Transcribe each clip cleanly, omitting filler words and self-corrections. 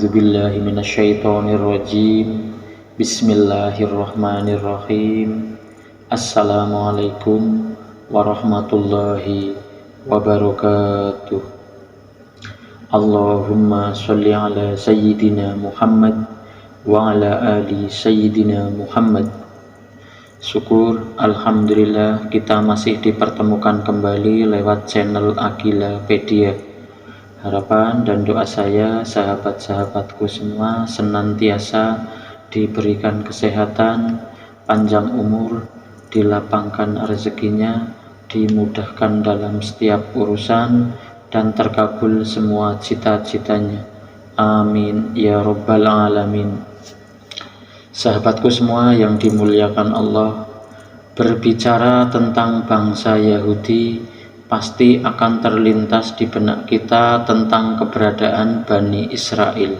A'udzubillahi minasyaitonirrajim. Bismillahirrahmanirrahim. Assalamualaikum warahmatullahi wabarakatuh. Allahumma sholli ala sayyidina Muhammad wa ala ali sayyidina Muhammad. Syukur, alhamdulillah kita masih dipertemukan kembali lewat channel Agilapedia. Harapan dan doa saya, sahabat-sahabatku semua, senantiasa diberikan kesehatan, panjang umur, dilapangkan rezekinya, dimudahkan dalam setiap urusan, dan terkabul semua cita-citanya. Amin ya rabbal alamin. Sahabatku semua yang dimuliakan Allah, berbicara tentang bangsa Yahudi, pasti akan terlintas di benak kita tentang keberadaan Bani Israel.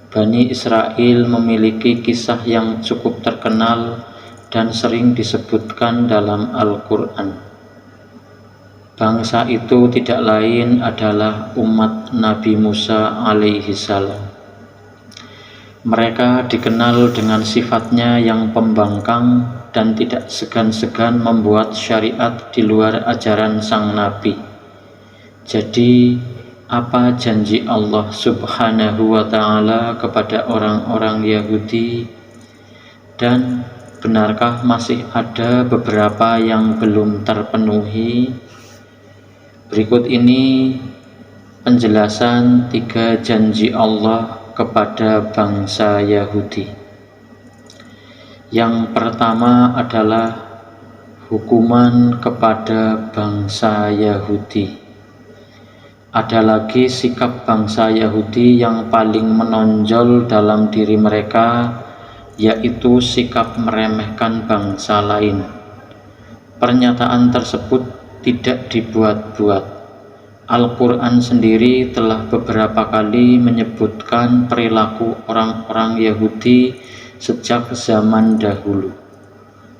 Bani Israel memiliki kisah yang cukup terkenal dan sering disebutkan dalam Al-Quran. Bangsa itu tidak lain adalah umat Nabi Musa alaihi salam. Mereka dikenal dengan sifatnya yang pembangkang dan tidak segan-segan membuat syariat di luar ajaran sang Nabi. Jadi, apa janji Allah Subhanahu wa Ta'ala kepada orang-orang Yahudi? Dan benarkah masih ada beberapa yang belum terpenuhi? Berikut ini penjelasan 3 janji Allah kepada bangsa Yahudi. Yang pertama adalah hukuman kepada bangsa Yahudi. Ada lagi sikap bangsa Yahudi yang paling menonjol dalam diri mereka, yaitu sikap meremehkan bangsa lain. Pernyataan tersebut tidak dibuat-buat. Al-Quran sendiri telah beberapa kali menyebutkan perilaku orang-orang Yahudi sejak zaman dahulu.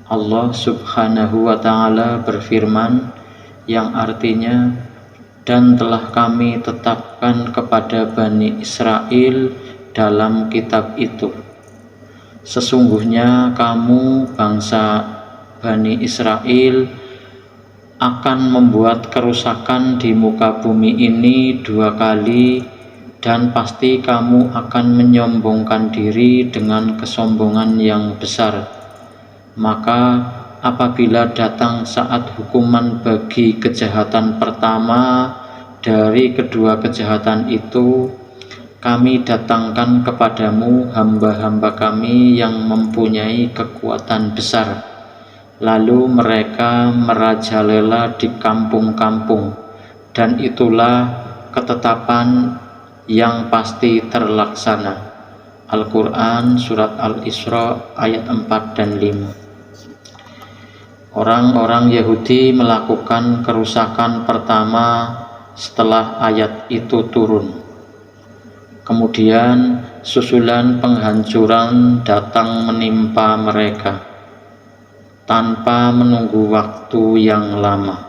Allah Subhanahu wa Ta'ala berfirman, yang artinya, dan telah kami tetapkan kepada Bani Israel dalam kitab itu, sesungguhnya kamu bangsa Bani Israel akan membuat kerusakan di muka bumi ini 2 kali, dan pasti kamu akan menyombongkan diri dengan kesombongan yang besar. Maka apabila datang saat hukuman bagi kejahatan pertama dari kedua kejahatan itu, kami datangkan kepadamu hamba-hamba kami yang mempunyai kekuatan besar. Lalu mereka merajalela di kampung-kampung, dan itulah ketetapan yang pasti terlaksana. Al-Quran Surat Al-Isra ayat 4 dan 5. Orang-orang Yahudi melakukan kerusakan pertama setelah ayat itu turun. Kemudian susulan penghancuran datang menimpa mereka tanpa menunggu waktu yang lama.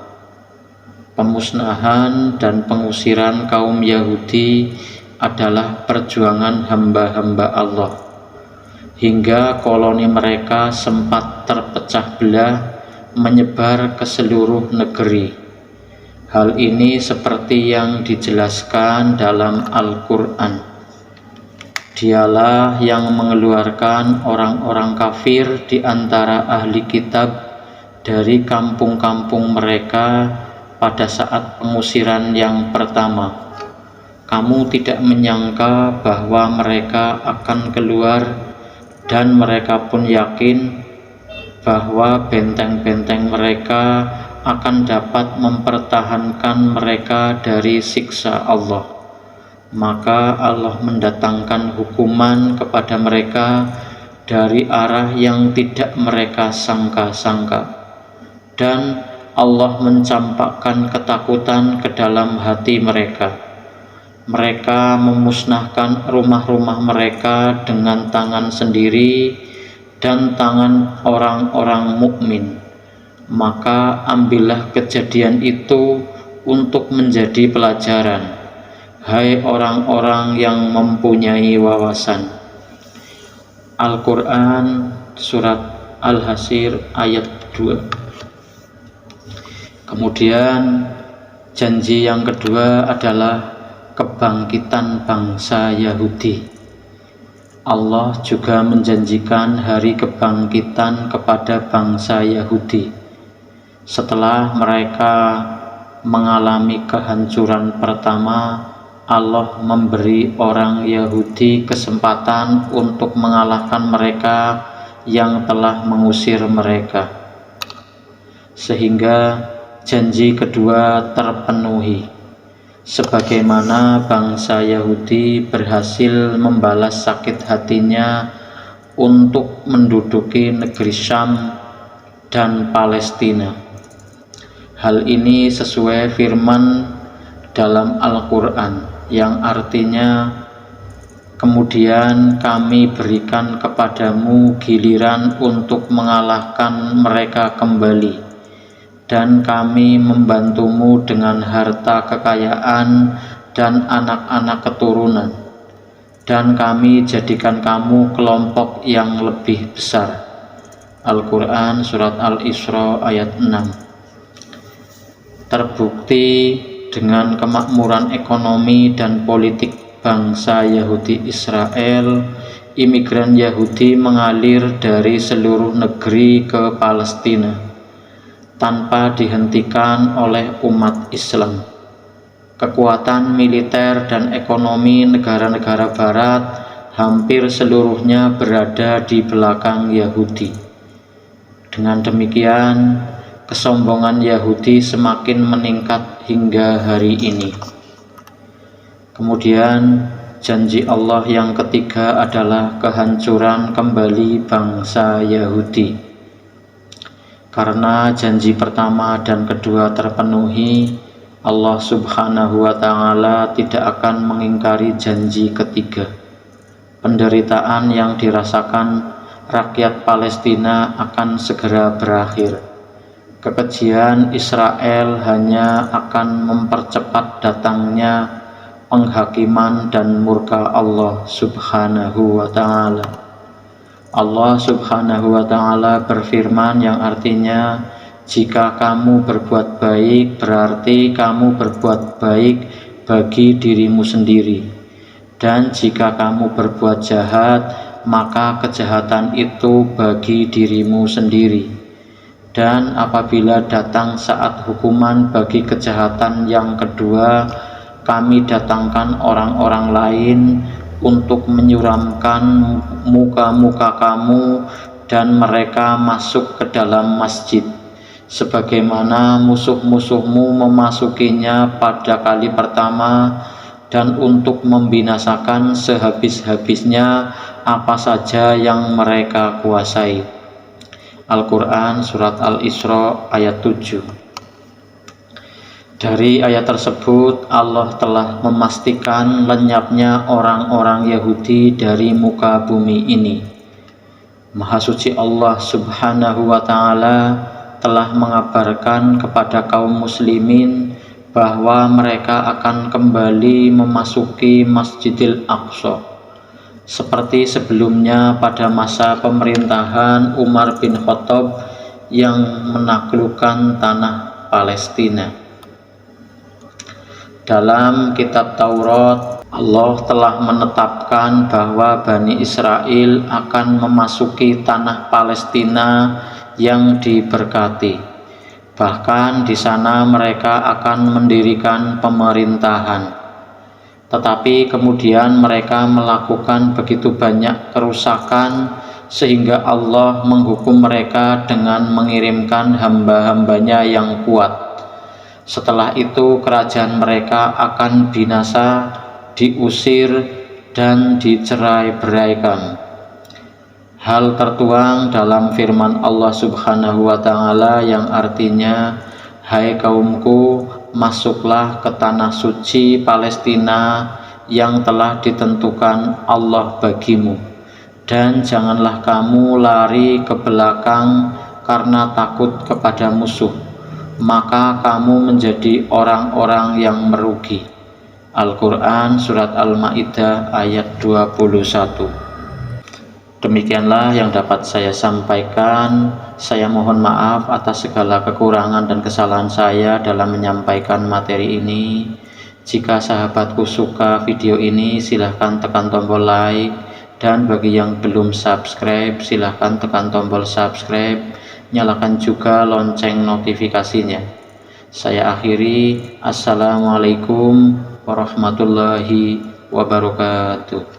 Pemusnahan dan pengusiran kaum Yahudi adalah perjuangan hamba-hamba Allah, hingga koloni mereka sempat terpecah belah menyebar ke seluruh negeri. Hal ini seperti yang dijelaskan dalam Al-Quran. Dialah yang mengeluarkan orang-orang kafir di antara ahli kitab dari kampung-kampung mereka pada saat pengusiran yang pertama. Kamu tidak menyangka bahwa mereka akan keluar, dan mereka pun yakin bahwa benteng-benteng mereka akan dapat mempertahankan mereka dari siksa Allah. Maka Allah mendatangkan hukuman kepada mereka dari arah yang tidak mereka sangka-sangka, dan Allah mencampakkan ketakutan ke dalam hati mereka. Mereka memusnahkan rumah-rumah mereka dengan tangan sendiri dan tangan orang-orang mukmin. Maka ambillah kejadian itu untuk menjadi pelajaran. Hai orang-orang yang mempunyai wawasan. Al-Quran Surat Al-Hasyr ayat 2. Kemudian janji yang kedua adalah kebangkitan bangsa Yahudi. Allah juga menjanjikan hari kebangkitan kepada bangsa Yahudi setelah mereka mengalami kehancuran pertama. Allah memberi orang Yahudi kesempatan untuk mengalahkan mereka yang telah mengusir mereka, sehingga janji kedua terpenuhi, sebagaimana bangsa Yahudi berhasil membalas sakit hatinya untuk menduduki negeri Syam dan Palestina. Hal ini sesuai firman dalam Al-Quran yang artinya, kemudian kami berikan kepadamu giliran untuk mengalahkan mereka kembali, dan kami membantumu dengan harta kekayaan dan anak-anak keturunan, dan kami jadikan kamu kelompok yang lebih besar. Al-Quran Surat Al-Isra ayat 6. Terbukti dengan kemakmuran ekonomi dan politik bangsa Yahudi Israel, imigran Yahudi mengalir dari seluruh negeri ke Palestina tanpa dihentikan oleh umat Islam. Kekuatan militer dan ekonomi negara-negara barat hampir seluruhnya berada di belakang Yahudi. Dengan demikian, kesombongan Yahudi semakin meningkat hingga hari ini. Kemudian janji Allah yang ketiga adalah kehancuran kembali bangsa Yahudi. Karena janji pertama dan kedua terpenuhi, Allah Subhanahu wa Ta'ala tidak akan mengingkari janji ketiga. Penderitaan yang dirasakan rakyat Palestina akan segera berakhir. Kekejian Israel hanya akan mempercepat datangnya penghakiman dan murka Allah Subhanahu wa Ta'ala. Allah Subhanahu wa Ta'ala berfirman yang artinya, jika kamu berbuat baik berarti kamu berbuat baik bagi dirimu sendiri, dan jika kamu berbuat jahat maka kejahatan itu bagi dirimu sendiri. Dan apabila datang saat hukuman bagi kejahatan yang kedua, kami datangkan orang-orang lain untuk menyuramkan muka-muka kamu, dan mereka masuk ke dalam masjid, sebagaimana musuh-musuhmu memasukinya pada kali pertama, dan untuk membinasakan sehabis-habisnya apa saja yang mereka kuasai. Al-Quran Surat Al-Isra ayat 7. Dari ayat tersebut Allah telah memastikan lenyapnya orang-orang Yahudi dari muka bumi ini. Maha suci Allah Subhanahu wa Ta'ala telah mengabarkan kepada kaum muslimin bahwa mereka akan kembali memasuki Masjidil Aqsa seperti sebelumnya pada masa pemerintahan Umar bin Khattab yang menaklukkan tanah Palestina. Dalam kitab Taurat, Allah telah menetapkan bahwa Bani Israel akan memasuki tanah Palestina yang diberkati. Bahkan di sana mereka akan mendirikan pemerintahan. Tetapi kemudian mereka melakukan begitu banyak kerusakan sehingga Allah menghukum mereka dengan mengirimkan hamba-hambanya yang kuat. Setelah itu kerajaan mereka akan binasa, diusir, dan dicerai-beraikan. Hal tertuang dalam firman Allah Subhanahu wa Ta'ala yang artinya, hai kaumku, masuklah ke tanah suci Palestina yang telah ditentukan Allah bagimu, dan janganlah kamu lari ke belakang karena takut kepada musuh, maka kamu menjadi orang-orang yang merugi. Al-Quran Surat Al-Ma'idah ayat 21. Demikianlah yang dapat saya sampaikan. Saya mohon maaf atas segala kekurangan dan kesalahan saya dalam menyampaikan materi ini. Jika sahabatku suka video ini, silahkan tekan tombol like, dan bagi yang belum subscribe, silahkan tekan tombol subscribe, nyalakan juga lonceng notifikasinya. Saya akhiri, Assalamualaikum warahmatullahi wabarakatuh.